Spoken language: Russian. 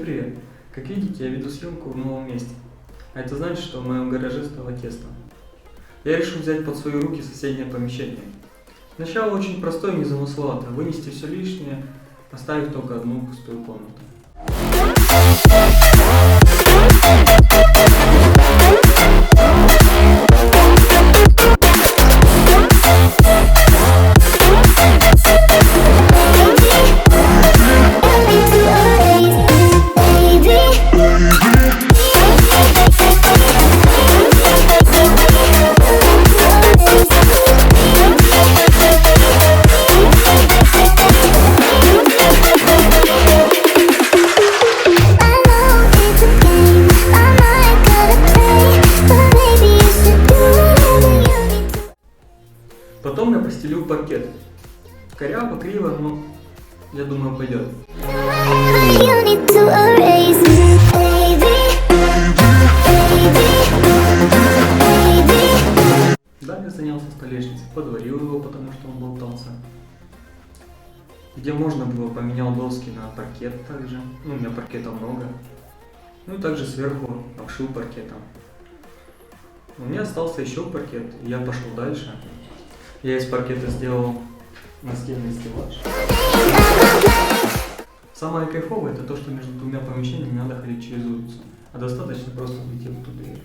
Привет! Как видите, я веду съемку в новом месте. А это значит, что в моем гараже стало тесно. Я решил взять под свои руки соседнее помещение. Начало очень простое и незамысловато. Вынести все лишнее, оставив только одну пустую комнату. Потом я постелил паркет. Коряво, криво, но я думаю, пойдет. Далее занялся столешницей, подварил его, потому что он болтался. Где можно было, поменял доски на паркет также. Ну, у меня паркета много. Ну и также сверху обшил паркетом. У меня остался еще паркет, и я пошел дальше. Я из паркета сделал настенный стеллаж. Самое кайфовое это то, что между двумя помещениями не надо ходить через улицу, а достаточно просто выйти в эту дверь.